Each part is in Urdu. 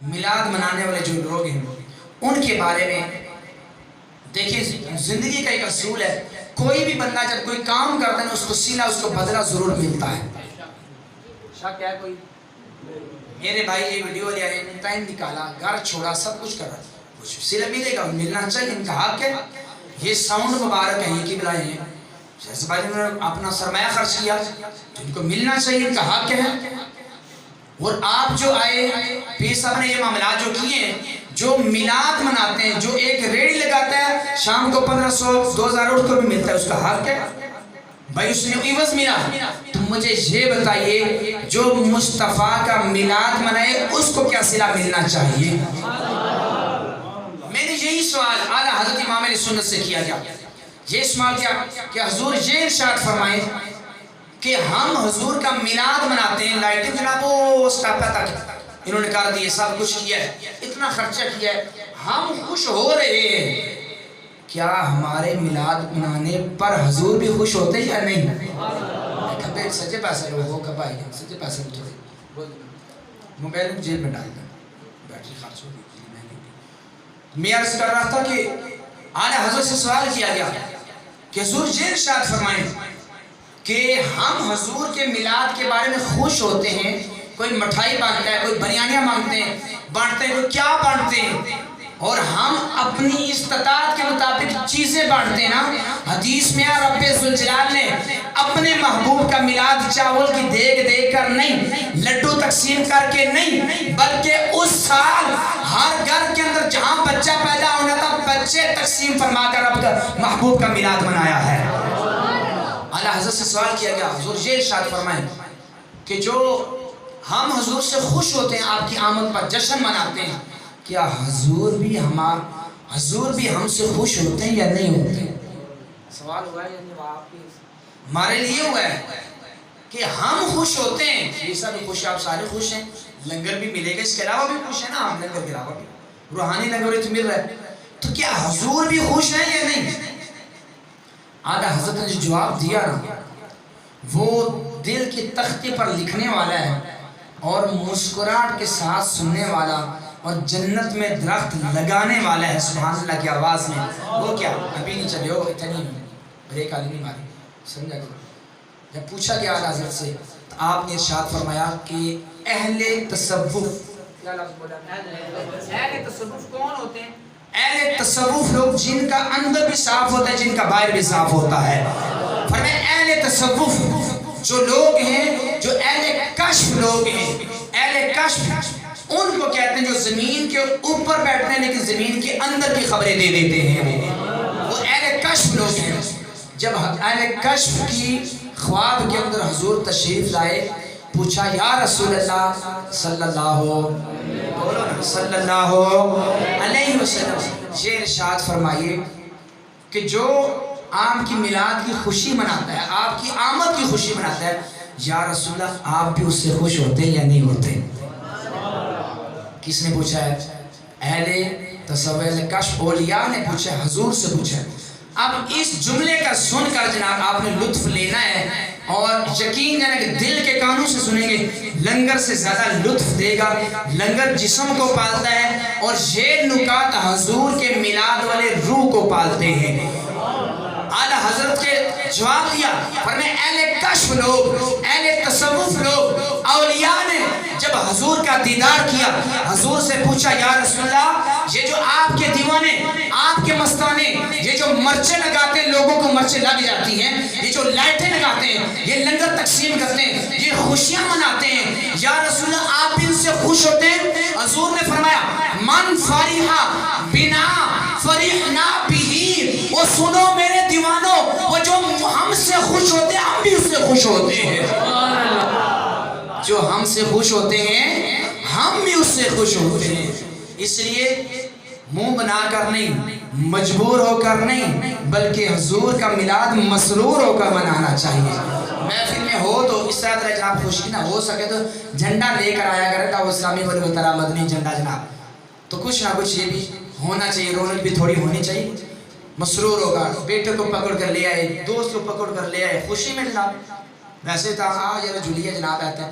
میلاد منانے والے جو لوگ ہیں ان کے بارے میں دیکھیں، زندگی کا ایک اصول ہے، کوئی بھی بندہ جب کوئی کام کرتا ہے اس کو صلہ، اس کو بدلہ ضرور ملتا ہے۔ شک ہے کوئی؟ میرے بھائی یہ ویڈیو لے آئے، ٹائم نکالا، گھر چھوڑا، سب کچھ کر رہا، کچھ صلہ ملے گا، ملنا چاہیے، ان کا حق ہے۔ یہ ساؤنڈ مبارک ہے، یہ کی بلائے ہیں، جیسے بھائی انہوں نے اپنا سرمایہ خرچ کیا، ان کو ملنا چاہیے، ان کا حق ہے۔ اور آپ جو آئے پیر صاحب نے یہ معاملات جو کیے ہیں، جو میلاد مناتے ہیں، جو ایک ریڑی لگاتا ہے شام کو 1500 2000 اٹھ کو بھی ملتا ہے، اس کا حق ہے بھائی، اس نے عوض ملا۔ تو مجھے یہ بتائیے جو مصطفیٰ کا میلاد منائے اس کو کیا صلہ ملنا چاہیے؟ میں نے یہی سوال اعلیٰ حضرت امام علیہ سنت سے کیا گیا، یہ سوال کیا کہ حضور یہ ارشاد فرمائیں کہ ہم حضور کا میلاد مناتے ہیں، لائٹنگ جناب وہ سٹاپا تک انہوں نے کہا دیئے سب کچھ کیا ہے، اتنا خرچہ کیا ہے، ہم خوش ہو رہے ہیں، کیا ہمارے میلاد منانے پر حضور بھی خوش ہوتے ہیں یا نہیں؟ کبھی سچے پیسے لوگوں کا بھائی سچے پیسے تھوڑے موبائل کو جیل میں ڈال دیں، بیٹری خرچ ہوگی، میں عرض کر رہا تھا کہ اعلیٰ حضرت سے سوال کیا گیا کہ حضور یہ ارشاد فرمائیں کہ ہم حضور کے میلاد کے بارے میں خوش ہوتے ہیں، کوئی مٹھائی بانٹتا ہے، کوئی بریانیاں مانگتے ہیں، بانٹتے ہیں، کوئی کیا بانٹتے ہیں، اور ہم اپنی استطاعت کے مطابق چیزیں بانٹتے ہیں نا۔ حدیث میں رب ذوالجلال نے اپنے محبوب کا میلاد چاول کی دیگ دے کر نہیں، لڈو تقسیم کر کے نہیں، بلکہ اس سال ہر گھر کے اندر جہاں بچہ پیدا ہونا تھا بچے تقسیم فرما کر رب کا محبوب کا میلاد منایا ہے۔ اعلیٰ حضرت سے سوال کیا گیا، حضور یہ ارشاد فرمائیں کہ جو ہم حضور سے خوش ہوتے ہیں، آپ کی آمد پر جشن مناتے ہیں، کیا حضور بھی ہم سے خوش ہوتے ہیں یا نہیں ہوتے؟ سوال ہوا ہے یا نہیں؟ ہمارے لیے ہوا ہے کہ ہم خوش ہوتے ہیں، یہ سب خوش ہیں، آپ سارے خوش ہیں، لنگر بھی ملے گا، اس کے علاوہ بھی خوش ہیں نا آپ، لنگر کے علاوہ بھی روحانی لنگر تو مل رہا ہے، تو کیا حضور بھی خوش ہیں یا نہیں؟ اعلیٰ حضرت نے جو جواب دیا نا وہ دل کی تختے پر لکھنے والا ہے اور مسکراہٹ کے ساتھ سننے والا اور جنت میں درخت لگانے والا ہے، سبحان اللہ کی آواز میں۔ وہ کیا ابھی نہیں چلے ہو، اتنی بریک آلی نہیں ماری، سمجھا کرو۔ جب پوچھا گیا اعلیٰ حضرت سے تو آپ نے ارشاد فرمایا کہ اہل تصوف، کیا لفظ بولا؟ اہل تصوف کون ہوتے ہیں؟ اہل تصوف لوگ جن کا اندر بھی صاف ہوتا ہے، جن کا باہر بھی صاف ہوتا ہے۔ فرمایا اہل تصوف جو لوگ ہیں، جو اہل کشف لوگ ہیں، اہل کشف ان کو کہتے ہیں جو زمین کے اوپر بیٹھتے ہیں لیکن زمین کے اندر کی خبریں دے دیتے ہیں، وہ اہل کشف لوگ ہیں۔ جب اہل کشف کی خواب کے اندر حضور تشریف لائے، پوچھا یا رسول اللہ صلی اللہ علیہ وسلم، یہ ارشاد فرمائیے کہ جو آپ کی میلاد کی خوشی مناتا ہے، آپ کی آمد کی خوشی مناتا ہے، یا رسول اللہ آپ بھی اس سے خوش ہوتے ہیں یا نہیں ہوتے؟ کس نے پوچھا ہے؟ اہل تصوف کشف اولیاء نے پوچھا، حضور سے پوچھا۔ اب اس جملے کا سن کر جناب آپ نے لطف لینا ہے اور یقین جانا کہ دل کے کانوں سے سنیں گے، لنگر سے زیادہ لطف دے گا۔ لنگر جسم کو پالتا ہے اور یہ نکات حضور کے میلاد والے روح کو پالتے ہیں۔ اعلیٰ حضرت کے جواب دیا، فرمایا اہل کشف لوگ، اہل تصوف لوگ، اولیاء نے جب حضور کا دیدار کیا، حضور سے پوچھا یا رسول اللہ یہ جو آپ کے دیوانے، آپ کے مستانے، یہ جو مرچیں لگاتے ہیں، لوگوں کو مرچیں لگ جاتی ہیں، یہ جو لائٹیں لگاتے ہیں، یہ لنگر تقسیم کرتے ہیں، یہ خوشیاں مناتے ہیں، یا رسول اللہ آپ ان سے خوش ہوتے ہیں؟ حضور نے فرمایا من فرحا بنا فرحنا بھی، وہ سنو میرے دیوانوں، وہ جو ہم سے خوش ہوتے ہیں ہم بھی اس سے خوش ہوتے ہیں، جو ہم سے خوش ہوتے ہیں ہم بھی اس سے خوش ہوتے ہیں۔ اس لیے منہ بنا کر نہیں، مجبور ہو کر نہیں، بلکہ حضور کا میلاد مسرور ہو کر منانا چاہیے۔ محفل میں ہو تو اس طرح جناب خوشی نہ ہو سکے تو جھنڈا لے کر آیا کرے تھا، وہ اسلامی بل طرح مدنی جھنڈا جناب، تو کچھ نہ کچھ یہ بھی ہونا چاہیے، رونق بھی تھوڑی ہونی چاہیے، مسرور ہوگا۔ بیٹے کو پکڑ کر لے آئے، دوست کو پکڑ کر لے آئے، خوشی میں جناب، ویسے تو آج جھولیے جناب آتا ہے،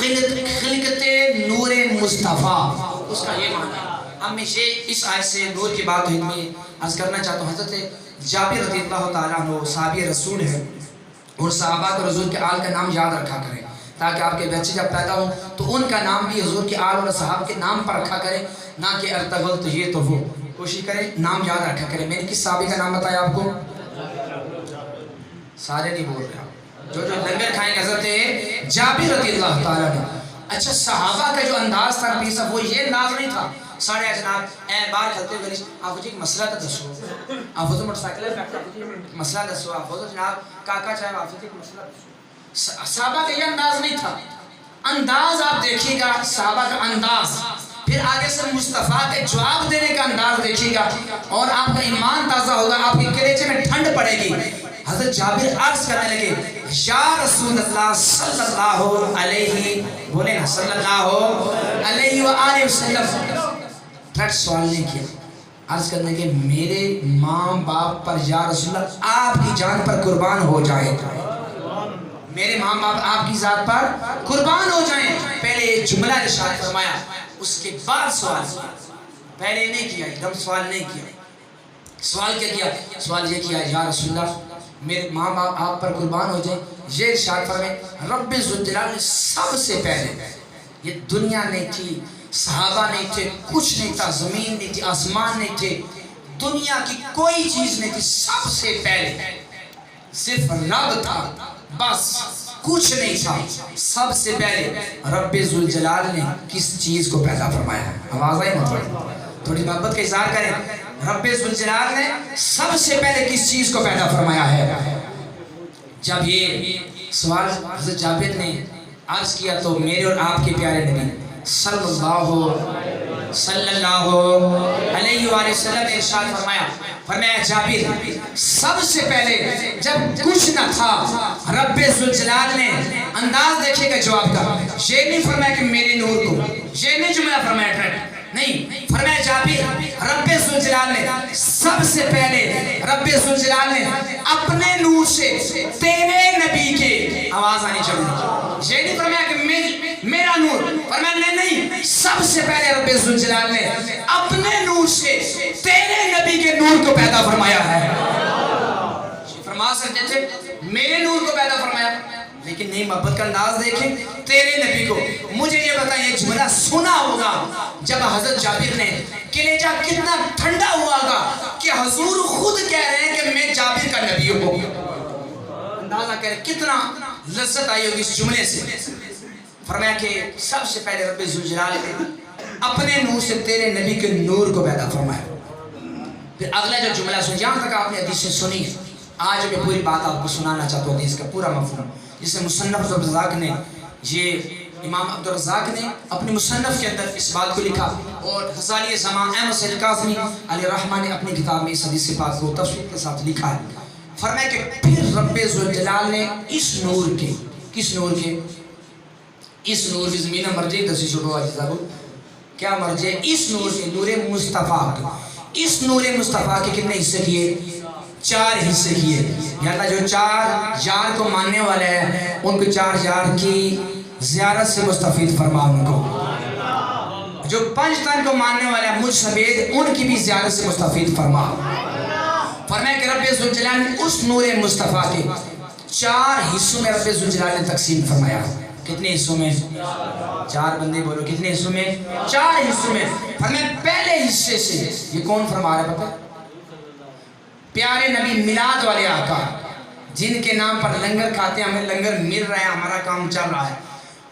خلقت نور مصطفیٰ، اس کا یہ معنی ہے۔ اب میں اس آیت سے نور کی بات میں عرض کرنا چاہتا ہوں، حضرت جابر رضی اللہ تعالیٰ عنہ صحابی رسول ہے، اور صحابہ کو رسول کے آل کا نام یاد رکھا کریں تاکہ آپ کے بچے جب پیدا ہوں تو ان کا نام بھی حضور کے آل اور صحابہ کے نام پر رکھا کریں، نہ کہ ارتغل تو یہ تو وہ، کوشش کریں نام یاد رکھا کریں۔ میں نے کس صحابی کا نام بتایا آپ کو؟ سارے نہیں بول رہے آپ، جو لنگر کھائیں گے حضرت جابر رضی اللہ تعالیٰ عنہ۔ اچھا صحابہ کا جو انداز تھا نبی صاحب وہ یہ انداز نہیں تھا ساڑھے جناب اے باہر کھلتے ہوئے آپ مجھے ایک مسئلہ تھا دسو، آپ موٹر سائیکل مسئلہ دسو، آپ جناب کاکا چاہے آپ ایک مسئلہ دسو۔ صحابہ کا یہ انداز نہیں تھا، انداز آپ دیکھیے گا صحابہ کا انداز، پھر آگے سے مصطفیٰ کے جواب دینے کا انداز دیکھیے گا اور آپ کا ایمان تازہ ہوگا، آپ کے کلیجے میں ٹھنڈ پڑے گی۔ حضرت جابر عرض کرنے لگے یا رسول اللہ صلی اللہ علیہ بولے نا صلی اللہ علیہ وآلہ وسلم، ٹھٹ سوال نہیں کیا، عرض کرنے کے میرے ماں باپ پر یا رسول اللہ آپ کی جان پر قربان ہو جائیں، میرے ماں باپ آپ کی ذات پر قربان ہو جائیں۔ پہلے یہ جملہ ارشاد فرمایا، اس کے بعد سوال کیا، پہلے نہیں کیا، ایک دم سوال نہیں کیا۔ سوال کیا کیا؟ سوال یہ کیا یا رسول اللہ میرے ماں باپ آپ پر قربان ہو جائیں، یہ ارشاد فرمائے رب ذوالجلال نے سب سے پہلے، یہ دنیا نہیں تھی، صحابہ نہیں تھے، کچھ نہیں تھا، زمین نہیں تھی، آسمان نہیں تھے، دنیا کی کوئی چیز نہیں تھی، سب سے پہلے صرف رب تھا، بس کچھ نہیں تھا۔ سب سے پہلے رب ذوالجلال نے کس چیز کو پیدا فرمایا؟ آواز آئی مطلب تھوڑی محبت کا اظہار کریں۔ رب ذوالجلال نے سب سے پہلے کس چیز کو پیدا فرمایا ہے؟ جب یہ سوال حضرت جابر نے عرض کیا تو میرے اور آپ کے پیارے نبی صلی اللہ علیہ وآلہ وسلم نے ارشاد فرمایا جابر سب سے پہلے جب کچھ نہ تھا رب ذوالجلال نے، انداز دیکھے گا جواب کا، یہ نہیں فرمایا کہ میرے نور کو، یہ نہیں جملہ فرمایا نہیں، فرمایا جابر رب ذوالجلال نے سب سے پہلے رب ذوالجلال نے اپنے نور سے تیرے نبی کے، آواز آنی چاہیے، یہ نہیں فرمایا کہ میرا نور، فرمایا نہیں، سب سے پہلے رب ذوالجلال نے اپنے نور سے تیرے نبی کے نور کو پیدا فرمایا ہے۔ فرما سکتے تھے میرے نور کو پیدا فرمایا، لیکن نہیں، محبت کا انداز دیکھیں، تیرے نبی کو۔ مجھے یہ بتائیں یہ جملہ سنا ہوگا جب حضرت جابر نے، کلیجہ کتنا ٹھنڈا ہوا ہوگا کہ حضور خود کہہ رہے ہیں کہ میں جابر کا نبی ہوں۔ اندازہ کریں کتنا لذت آئی ہوگی اس جملے سے۔ فرمایا کہ سب سے پہلے رب ذوالجلال نے اپنے نور سے تیرے نبی کے نور کو پیدا فرمایا۔ پھر اگلا جو جملہ سن، یہاں تک آپ نے حدیث سے سنی، آج میں پوری بات آپ کو سنانا چاہتا ہوں حدیث کا پورا مفہوم، جسے مصنف عبدالرزاق نے، یہ امام عبدالرزاق نے اپنی مصنف کے اندر اس بات کو لکھا، اور غزالی زمان احمد سید کاظمی علیہ الرحمہ نے اپنی کتاب میں اس حدیث پاک کو تفصیل کے ساتھ لکھا ہے۔ فرمایا کہ پھر رب ذوالجلال نے اس نور کے، کس نور کے؟ اس نور کی زمین مرجع دسی چھوڑو آجزہ کو، کیا مرجع؟ اس نور کے، نور مصطفیٰ کے۔ اس نور مصطفیٰ کے کتنے حصے کیے؟ 4 حصے کیے۔ یا اللہ جو 4 یار کو ماننے والے ہیں ان کو 4 یار کی زیارت سے مستفید فرما، ان کو جو 5 تن کو ماننے والے ہیں مجھ سمیت ان کی بھی زیارت سے مستفید فرما۔ فرمایا کہ رب ذوالجلال نے اس نور مصطفیٰ کے 4 حصوں میں رب ذوالجلال نے تقسیم فرمایا۔ کتنے حصوں میں؟ 4 بندے بولو کتنے حصوں میں؟ 4 حصوں میں۔ فرمایا پہلے حصے سے، یہ کون فرما رہا ہے پتہ؟ پیارے نبی میلاد والے آقا جن کے نام پر لنگر کھاتے ہیں، ہمیں لنگر مل رہا ہے، ہمارا کام چل رہا ہے،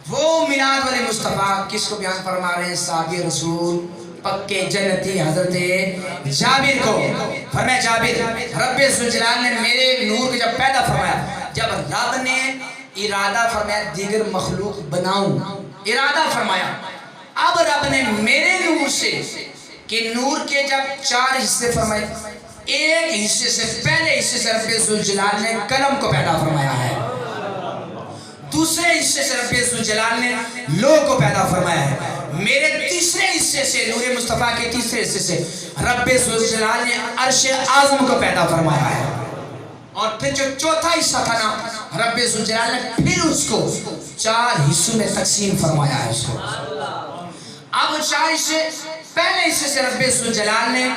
وہ میلاد والے مصطفیٰ کس کو بیان فرما رہے ہیں؟ صحابی رسول پکے جنتی حضرت جابر کو۔ فرمایا جابر رب ذوالجلال نے میرے نور کو جب پیدا فرمایا، جب رب نے ارادہ فرمایا دیگر مخلوق بناؤں، ارادہ فرمایا، اب رب نے میرے نور سے، کہ نور کے جب 4 حصے فرمائے، ایک حصے سے، پہلے حصے سے رب ذوالجلال نے قلم کو پیدا فرمایا ہے، دوسرے حصے سے رب ذوالجلال نے لوح کو پیدا فرمایا ہے، میرے تیسرے حصے سے، نور مصطفیٰ کے تیسرے حصے سے رب ذوالجلال نے عرش اعظم کو پیدا فرمایا ہے، اور پھر جو چوتھا حصہ تھا نا رب ذوالجلال نے پھر اس کو 4 حصوں میں تقسیم فرمایا ہے اس کو. اب 4 حصے، پہلے حصے سے رب ذوالجلال نے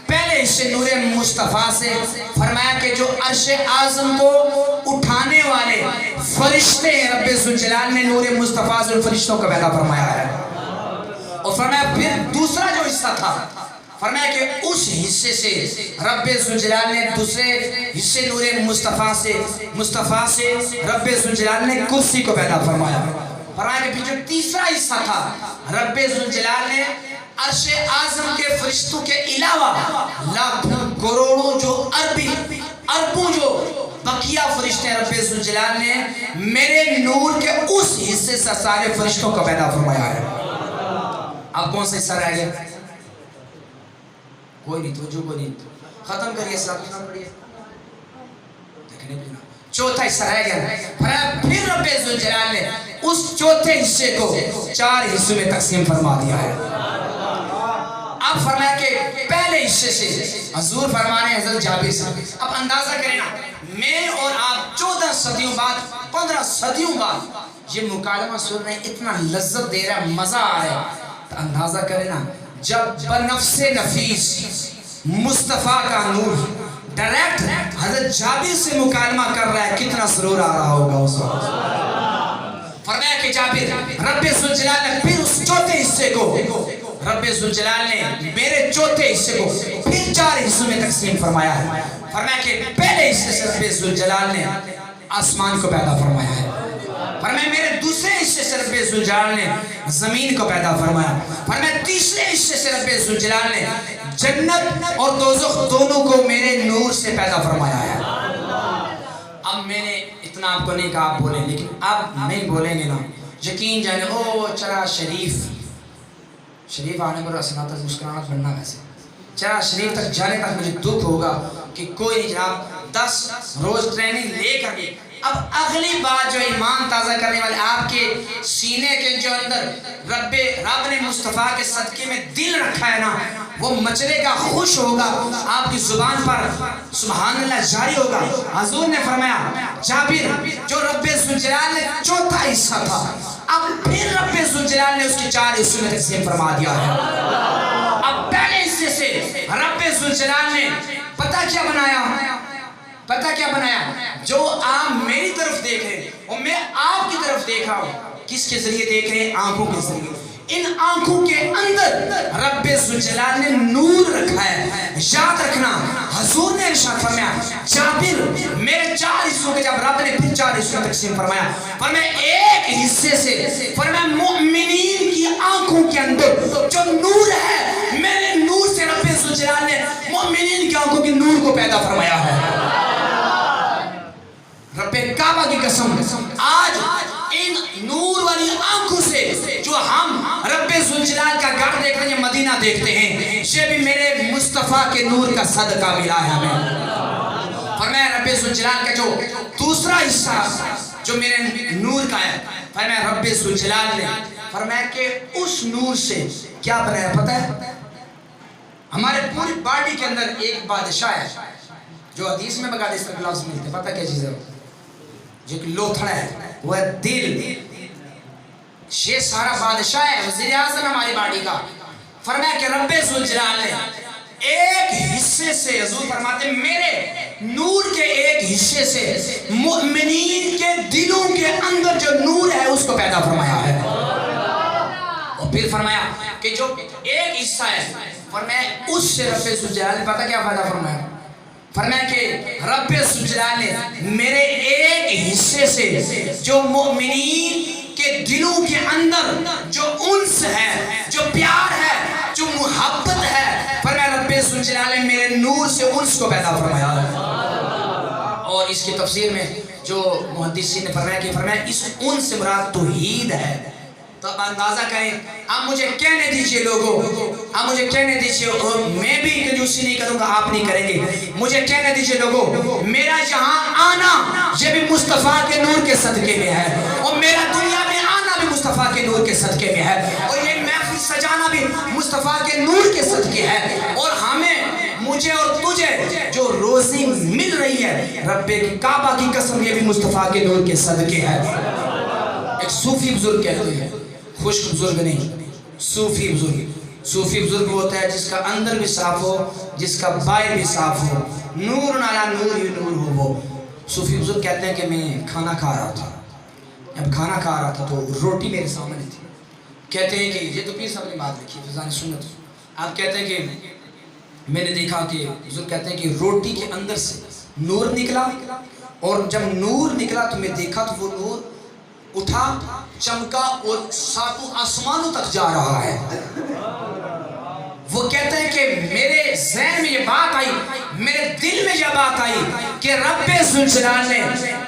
پہلے حصے نور مصطفیٰ سے فرمایا کہ جو عرش اعظم کو اٹھانے والے فرشتے ہیں، رب ذوالجلال نے نور مصطفیٰ سے فرشتوں کو پیدا فرمایا ہے. اور فرمایا پھر دوسرا جو حصہ تھا، فرمایا کہ اس حصے سے رب ذوالجلال نے دوسرے حصے نور مصطفیٰ سے رب ذوالجلال نے کرسی کو پیدا فرمایا. فرمایا کہ پھر جو تیسرا حصہ تھا، رب ذوالجلال نے عرش اعظم کے فرشتوں کے علاوہ لاکھوں کروڑوں جو اربوں جو بقیہ فرشتے ہیں، رب ذوالجلال نے میرے نور کے اس حصے سے سارے فرشتوں کو پیدا فرمایا ہے. اب کون سا حصہ رہ گیا؟ کوئی نہیں، توجہ کوئی نہیں. ختم کریے، سلام پڑھیے. دیکھنے بھی نا چوتھا حصہ رہ گیا. پھر رب ذوالجلال نے اس چوتھے حصے کو 4 حصوں میں تقسیم فرما دیا ہے. اب فرمایا کہ پہلے حصے سے حضور فرمانے حضرت جابر سے، اب اندازہ کریں نا، میں اور آپ 14 صدیوں بعد 15 صدیوں بعد یہ مکالمہ سن رہے ہیں، اتنا لذت دے رہا ہے، مزہ آ رہا ہے. تو اندازہ کریں نا، جب بنفس نفیس مصطفیٰ کا نور ڈائریکٹ حضرت جابر سے مکالمہ کر رہا ہے، کتنا سرور آ رہا ہوگا اس وقت. فرمایا کہ جابر، رب ذوالجلال نے پھر اس چوتھے حصے کو، رب ذوالجلال نے میرے چوتھے حصے کو پھر 4 حصوں میں تقسیم فرمایا ہے. فرمایا کہ پہلے حصے سے رب ذوالجلال نے آسمان کو پیدا فرمایا ہے. فرمایا میرے دوسرے حصے سے رب ذوالجلال نے زمین کو پیدا فرمایا. فرمایا تیسرے حصے سے رب ذوالجلال نے جنت اور دوزخ دونوں کو میرے نور سے پیدا فرمایا ہے. اب میں نے اتنا آپ کو نہیں کہا آپ بولیں، لیکن آپ نہیں بولیں گے نا، یقین جانے او چرا شریف آنے پر رسناتا مسکرانا بننا ویسے چرا شریف تک جانے تک مجھے دکھ ہوگا کہ کوئی جناب 10 روز ٹریننگ لے کر گئے. اب اگلی بات جو ایمان تازہ کرنے والے آپ کے سینے کے جو اندر رب نے مصطفیٰ کے صدقے میں دل رکھا ہے نا، وہ مچلے گا، خوش ہوگا، آپ کی زبان پر سبحان اللہ جاری ہوگا. حضور نے فرمایا جابر، جو رب ذوالجلال نے چوتھا حصہ تھا، اب پھر رب ذوالجلال نے اس کے 4 حصوں میں تقسیم فرما دیا ہے. اب پہلے حصے سے رب ذوالجلال نے پتہ کیا بنایا، جو آپ میری طرف دیکھ رہے ہیں اور میں آپ کی طرف دیکھ رہا ہوں. کس کے ذریعے دیکھ رہے ہیں؟ آنکھوں کے ذریعے. ان آنکھوں کے اندر رب ذوالجلال نے نور رکھا ہے. یاد رکھنا، حضور نے ارشاد فرمایا جابر، میرے 4 حصوں کے جب رب نے پھر 4 حصوں میں تقسیم فرمایا، فرمایا ایک حصے سے فرمایا مومنین کی آنکھوں کے اندر جو نور ہے، میرے نور سے رب ذوالجلال نے مومنین کی آنکھوں کے نور کو پیدا فرمایا ہے. رب کعبہ کی قسم، آج ان نور والی آنکھوں سے جو ہم رب ذوالجلال کا گھر دیکھ رہے ہیں، مدینہ دیکھتے ہیں، یہ بھی میرے مصطفیٰ کے نور کا صدقہ ملا ہے ہمیں. فرمایا رب ذوالجلال کا جو دوسرا حصہ جو میرے نور کا ہے، فرمایا رب ذوالجلال نے فرمایا کہ اس نور سے کیا بنایا پتہ ہے؟ ہمارے پوری باڈی کے اندر ایک بادشاہ ہے جو حدیث میں بقاعدہ اس لفظ ملتے ہیں، پتہ کیا چیز ہے؟ جو کہ لوتھڑا ہے، وہ ہے دل. یہ سارا بادشاہ ہے، وزیر اعظم ہماری باڈی کا. فرمایا کہ رب ذوالجلال نے ایک حصے سے، حضور فرماتے ہیں میرے نور کے ایک حصے سے مؤمنین کے دلوں کے اندر جو نور ہے اس کو پیدا فرمایا ہے. اور پھر فرمایا کہ جو ایک حصہ ہے، فرمایا اس سے رب ذوالجلال نے پتہ کیا فائدہ فرمایا؟ فرمایا کہ رب ذوالجلال نے میرے ایک حصے سے جو مومنین کے دلوں کے اندر جو انس ہے، جو پیار ہے، جو محبت ہے، فرمایا رب ذوالجلال نے میرے نور سے انس کو پیدا فرمایا. اور اس کی تفسیر میں جو محدثین نے فرمایا اس انس سے مراد توحید ہے. تو اب اندازہ کریں، اب مجھے کہنے دیجئے لوگوں، اب مجھے کہنے دیجئے، میں بھی کنجوسی نہیں کروں گا، آپ نہیں کریں گے، مجھے کہنے دیجئے لوگوں، میرا یہاں آنا یہ بھی مصطفیٰ کے نور کے صدقے میں ہے، اور میرا دنیا میں آنا بھی مصطفیٰ کے نور کے صدقے میں ہے، اور یہ محفل سجانا بھی مصطفیٰ کے نور کے صدقے ہے. اور ہمیں مجھے اور تجھے جو روزی مل رہی ہے رب کعبہ کی قسم یہ بھی مصطفیٰ کے نور کے صدقے ہے۔ ایک صوفی بزرگ کہتے ہیں، خشک بزرگ نہیں، صوفی بزرگ۔ صوفی بزرگ ہوتا ہے جس کا اندر بھی صاف ہو، جس کا باہر بھی صاف ہو، نور نالا نور ہی نور ہو وہ۔ صوفی بزرگ کہتے ہیں کہ میں کھانا کھا رہا تھا، جب کھانا کھا رہا تھا تو روٹی میرے سامنے تھی۔ کہتے ہیں کہ یہ تو پیر صاحب نے بات لکھی فضان سنت، آپ کہتے ہیں کہ میں نے دیکھا کہ بزرگ کہتے ہیں کہ روٹی کے اندر سے نور نکلا، اور جب نور نکلا تو میں دیکھا تو وہ نور اٹھا، چمکا اور ساتوں آسمانوں تک جا رہا ہے۔ وہ کہتے ہیں کہ میرے ذہن میں یہ بات آئی، میرے دل میں یہ بات آئی کہ رب ذوالجلال نے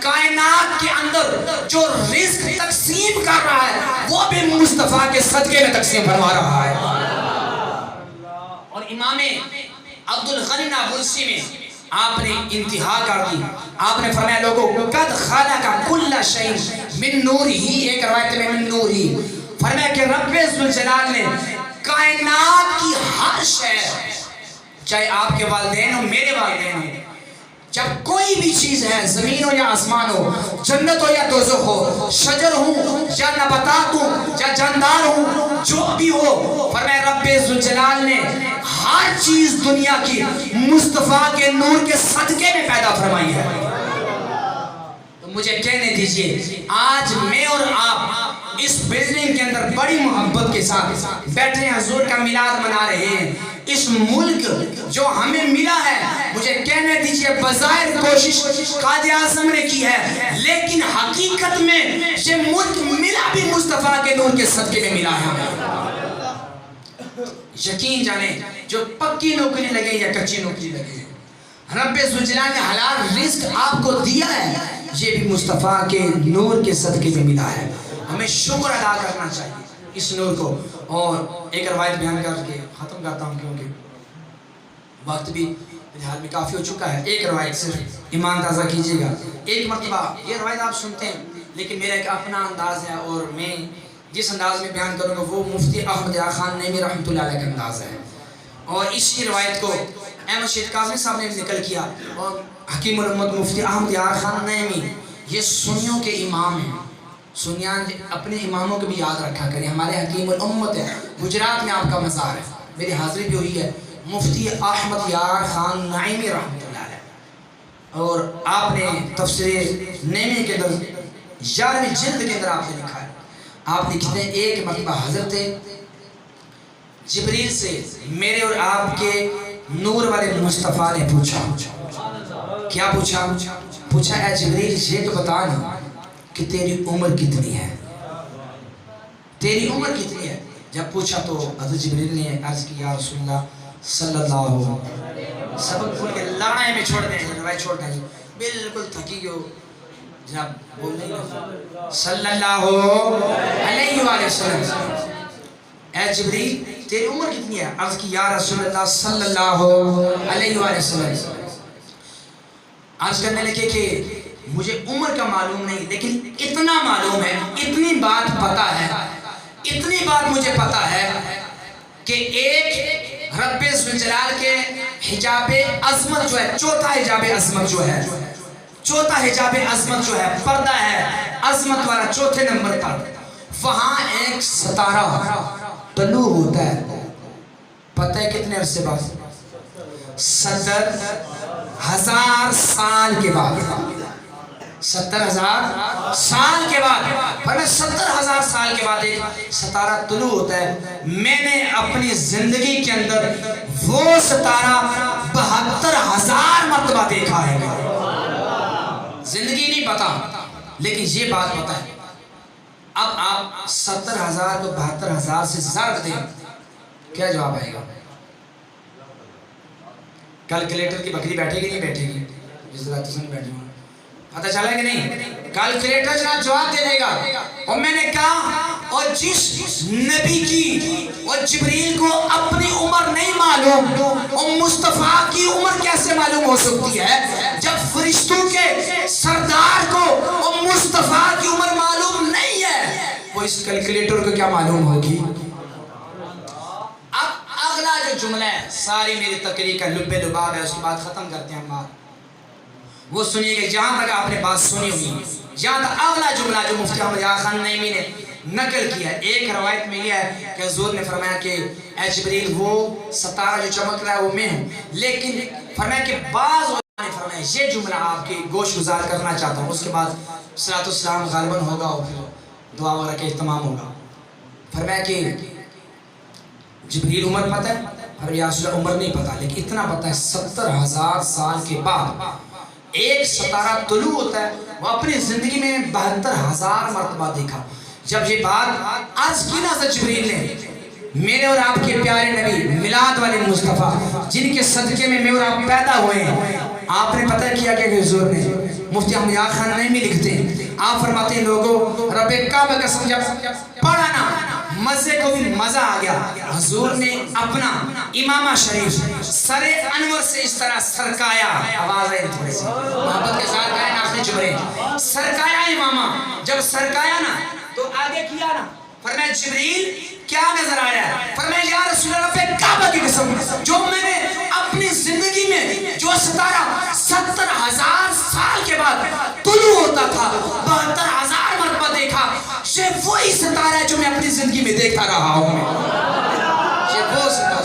کائنات کے اندر جو رزق تقسیم کر رہا ہے وہ بھی مصطفیٰ کے صدقے میں تقسیم فرما رہا ہے۔ اور امام عبدالغنی نابلسی میں آپ نے انتہا کر دی، آپ نے فرمایا لوگوں قد خلق کل شیء من نور ہی، ایک روایت میں من نور ہی، فرمایا کہ رب ذوالجلال نے کائنات کی ہر شے، چاہے آپ کے والدین ہو میرے والدین ہو، جب کوئی بھی چیز ہے زمین ہو یا آسمان ہو، جنت ہو یا دوزخ ہو، شجر ہوں یا نباتات ہوں یا جاندار ہوں، جو بھی ہو، فرمایا رب ذوالجلال نے ہر چیز دنیا کی مصطفیٰ کے نور کے صدقے میں پیدا فرمائی ہے۔ تو مجھے کہنے دیجئے آج میں اور آپ اس بلڈنگ کے اندر بڑی محبت کے ساتھ بیٹھے ہیں، حضور کا میلاد منا رہے ہیں۔ اس ملک جو ہمیں ملا ہے، مجھے کہنے دیجئے بظاہر کوشش قائد اعظم نے کی ہے، لیکن حقیقت میں یہ ملک ملا بھی مصطفیٰ کے نور کے صدقے میں ملا ہے۔ یقین جانے جو پکی نوکری لگے یا کچی نوکری لگے، رب ذوالجلال نے حلال رزق آپ کو دیا ہے، یہ بھی مصطفیٰ کے نور کے صدقے میں ملا ہے۔ ہمیں شکر ادا کرنا چاہیے اس نور کو۔ اور ایک روایت بیان کر کے ختم کرتا ہوں کیونکہ وقت بھی میرے حال میں کافی ہو چکا ہے۔ ایک روایت صرف ایمان تازہ کیجئے گا۔ ایک مرتبہ یہ روایت آپ سنتے ہیں لیکن میرا ایک اپنا انداز ہے، اور میں جس انداز میں بیان کروں گا وہ مفتی احمد یار خان نعیمی رحمۃ اللہ علیہ کا انداز ہے۔ اور اسی روایت کو احمد شہید کاظمی صاحب نے نقل کیا، اور حکیم الامت مفتی احمد یار خان نعیمی یہ سنیوں کے امام ہیں۔ سنیان اپنے اماموں کو بھی یاد رکھا کریں، ہمارے حکیم الامت ہے، گجرات میں آپ کا مزار ہے، میری حاضری بھی ہوئی ہے، مفتی احمد یار خان نعیمی رحمۃ اللہ علیہ۔ اور آپ نے تفسیر نعیمی کے اندر 11ویں جلد کے اندر آپ نے لکھا ہے، آپ لکھتے ہیں ایک مرتبہ حضرت جبریل سے میرے اور آپ کے نور والے مصطفیٰ نے پوچھا، کیا پوچھا؟ پوچھا اے جبریل یہ تو بتا نا کہ تیری عمر کتنی ہے، تیری عمر کتنی ہے؟ جب پوچھا تو حضرت جبریل نے عرض کی یا رسول اللہ صلی اللہ علیہ وسلم، سبق بھول کے لڑائی میں چھوڑ دیں، روایت چھوڑ دیں، بالکل تھکی گئے ہو جناب بول نہیں، صلی اللہ علیہ وسلم، اے جبریل تیری عمر کتنی ہے؟ عرض کی یا رسول اللہ صلی اللہ علیہ وسلم۔ عرض کرنے لگے کہ مجھے عمر کا معلوم نہیں، لیکن اتنا معلوم ہے، اتنی بات پتا ہے، اتنی بات مجھے پتا ہے کہ ایک رب ذوالجلال کے حجاب عظمت جو ہے، چوتھا حجاب عظمت جو ہے، چوتھا حجاب عظمت جو ہے، پردہ ہے عظمت والا چوتھے نمبر پر، وہاں ایک ستارہ طلوع ہوتا ہے، پتہ ہے کتنے عرصے بعد؟ 70,000 سال کے بعد، 70,000 سال کے بعد، فرمایا 70,000 سال کے بعد ایک ستارہ طلوع ہوتا ہے۔ میں نے اپنی زندگی کے اندر وہ ستارہ 72,000 مرتبہ دیکھا ہے۔ زندگی نہیں پتا لیکن یہ بات پتا ہے۔ اب آپ 70,000 کو 72,000 سے ضرب دیں، کیا جواب آئے گا؟ کیلکولیٹر کی بکری بیٹھے گی نہیں بیٹھے گی؟ جس طرح تسن بیٹھے ہوں پتہ چلا کہ نہیں؟ کیلکولیٹر جناب جواب دے دے گا۔ اور میں نے کہا اور جس نبی کی اور جبریل کو اپنی عمر نہیں معلوم، اور مصطفیٰ کی عمر کیسے معلوم ہو سکتی ہے جب فرشتوں کے سردار کو اور مصطفیٰ کی عمر معلوم نہیں ہے، وہ اس کیلکولیٹر کو کیا معلوم ہوگی؟ اب اگلا جو جملہ ہے ساری میری تقریر کا لب لباب ہے، اس کے بعد ختم کرتے ہیں ہم بات. وہ سنیے گا جہاں تک آپ نے بات سنی ہوئی، جہاں تک اگلا جملہ جو مفتی احمد یار خان نعیمی نے نقل کیا ہے. ایک روایت میں یہ ہے کہ حضور نے فرمایا کہ اے جبریل وہ ستارہ جو چمک رہا ہے وہ میں ہوں، لیکن فرمایا کہ بعض علماء نے فرمایا یہ جملہ آپ کی گوش گزار کرنا چاہتا ہوں. اس کے بعد صلاۃ والسلام غالباً ہوگا اور پھر دعا وغیرہ کے اہتمام ہوگا. فرمایا کہ جبریل عمر پتہ ہے؟ فرمایا یا رسول اللہ عمر نہیں پتہ، لیکن اتنا پتہ ہے 70,000 سال کے بعد ایک ستارہ طلوع ہوتا ہے. وہ اپنی زندگی میں 72,000 مرتبہ دیکھا. جب یہ بات عرض کی نا حضرت جبریل نے، میرے اور آپ کے پیارے نبی میلاد والے مصطفیٰ جن کے صدقے میں اور آپ پیدا ہوئے ہیں، آپ نے پتہ کیا کہ حضور نے مفتی احمد یار خان نعیمی لکھتے ہیں، آپ فرماتے ہیں لوگوں رب کعبہ قسم جب پڑھا نا مزے کو بھی مزہ آ گیا. حضور نے اپنا امامہ شریف سر انور سے اس طرح سرکایا، آواز ہے تھوڑی سی محبت کے ساتھ کہا نا اپنے جبرے سرکایا امامہ. جب سرکایا نا تو آگے کیا نا، فرمایا جبریل کیا نظر آیا؟ فرمایا یا رسول اللہ رب کعبہ کی قسم جو میں نے اپنی زندگی میں جو ستارہ 70,000 سال کے بعد طلوع ہوتا تھا 72,000 مرتبہ دیکھا، یہ وہی ستارہ ہے جو میں اپنی زندگی میں دیکھتا رہا ہوں. یہ وہ ستارہ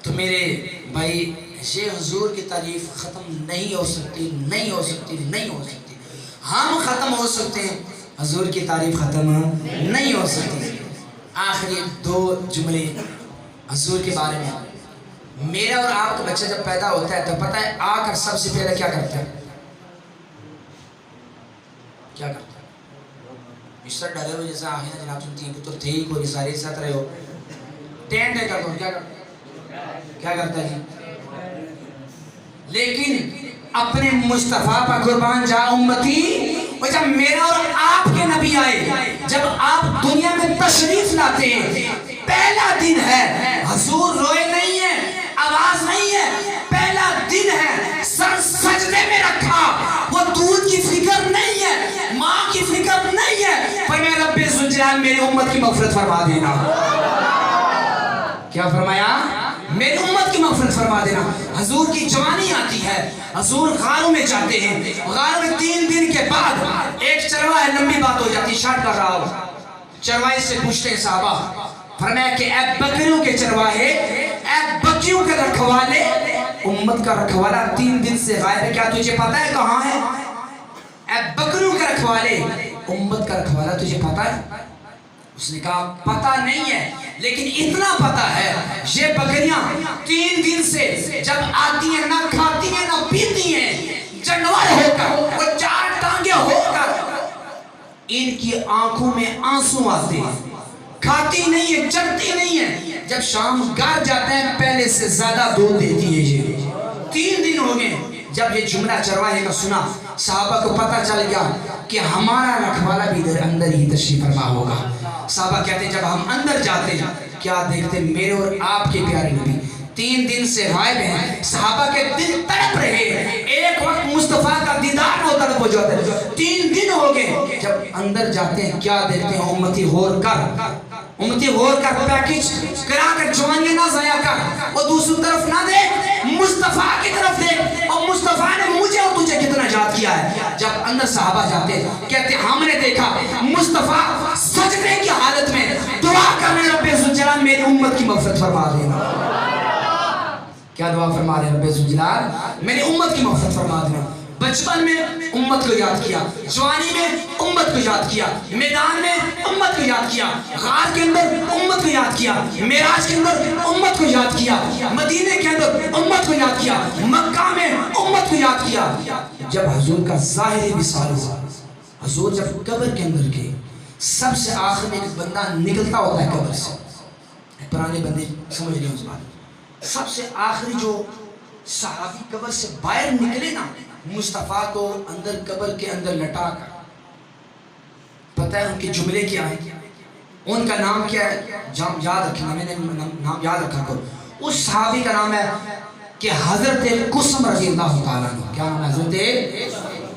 تو میرے بھائی یہ حضور کی تعریف ختم نہیں ہو سکتی، نہیں ہو سکتی، نہیں ہو سکتی. ہم ختم ہو سکتے ہیں، حضور کی تعریف ختم نہیں ہو سکتی. آخری 2 جملے حضور کے بارے میں. میرا اور آپ کا بچہ جب پیدا ہوتا ہے تو پتہ ہے آ کر سب سے پہلے کیا کرتا ہے؟ کیا کرتا ہے؟ بستر ڈالے ہوئے جیسا آخر جناب سنتی ہیں پتر تھے ہی کوئی سارے ساتھ رہے ہو ٹینٹ ہے کرتا ہوں، کیا کرتا ہے جی؟ لیکن اپنے مصطفیٰ پر قربان جا امتی. اور جب میرا اور آپ کے نبی آئے، جب آپ دنیا میں تشریف لاتے ہیں، پہلا دن ہے، حضور روئے نہیں ہیں، آواز نہیں ہے، پہلا دن ہے، سر سجدے میں رکھا. وہ دودھ کی فکر نہیں ہے، ماں کی فکر نہیں ہے، پر میں رب ذوالجلال میری امت کی مغفرت فرما دینا. کیا فرمایا؟ میری امت کی مغفرت فرما دینا. حضور کی جوانی آتی ہے، حضور غاروں میں جاتے ہیں، غار میں 3 دن کے بعد ایک چرواہے، لمبی بات ہو جاتی، شارٹ کر رہا ہوں. چرواہے سے پوچھتے ہیں صحابہ، فرمایا کہ اے بکریوں کے چرواہے، اے بکریوں کے رکھوالے، امت کا رکھوالا 3 دن سے غائب ہے، کیا تجھے پتا ہے کہاں ہے؟ اے بکریوں کے رکھوالے، امت کا رکھوالا تجھے پتا ہے؟ اس نے کہا پتا نہیں ہے، لیکن اتنا پتا ہے یہ بکریاں 3 دن سے جب آتی ہیں نہ کھاتی ہیں نہ پیتی ہیں، جانور ہو کر، وہ 4 ٹانگیں ہو کر، ان کی آنکھوں میں آنسو آتے ہیں، کھاتی نہیں ہے، چرتی نہیں ہے. جب شام گھر جاتے ہیں پہلے سے زیادہ دودھ دیتی ہے. یہ 3 دن ہو گئے. جب یہ جملہ چرواہے کا سنا، صحابہ کو پتہ چل گیا کہ ہمارا رکھوالا بھی ادھر اندر ہی تشریف فرما ہوگا. صحابہ کہتے ہیں جب ہم اندر جاتے کیا دیکھتے میرے اور آپ کے پیارے نبی 3 دن سے غائب ہیں. صحابہ کے دل تڑپ رہے، ایک وقت مصطفیٰ کا دیدار نہ تڑپ ہو جاتا ہے. 3 دن ہو گئے، جب اندر جاتے ہیں کیا دیکھتے ہیں؟ امتی غور کر پیکج کرا کر جوانیاں نہ ضائع کر، وہ دوسری طرف نہ دیکھ، مصطفیٰ کی طرف دیکھ، اور مصطفیٰ نے مجھے اور تجھے کتنا یاد کیا ہے. جب اندر صحابہ جاتے کہتے ہم نے دیکھا مصطفیٰ سجدے کی حالت میں دعا کرنے رب ذوالجلال میری امت کی مغفرت فرما دینا. کیا دعا فرما رہے ہیں؟ رب ذوالجلال میری امت کی مغفرت فرما دینا. بچپن میں امت کو یاد کیا، جوانی میں امت کو یاد کیا، میدان میں امت کو یاد کیا، غار کے اندر امت کو یاد کیا، معراج کے اندر امت کو یاد کیا، مدینے کے اندر امت کو یاد کیا، مکہ میں امت کو یاد کیا. جب حضور کا ظاہری وصال ہوا، حضور جب قبر کے اندر گئے، سب سے آخر میں ایک بندہ نکلتا ہوتا ہے قبر سے. پرانے بندے سمجھ رہے ہیں اس بات. سب سے آخری جو صحابی قبر سے باہر نکلے نا، مصطفیٰ کو اندر قبر کے اندر لٹا کر، پتہ ہے ان کے جملے کیا ہیں؟ ان کا نام کیا ہے؟ یاد رکھنا، میں نے نام یاد رکھا کرو. اس صحابی کا نام ہے کہ حضرت قسم رضی اللہ تعالیٰ عنہ. کیا نام ہے؟ حضرت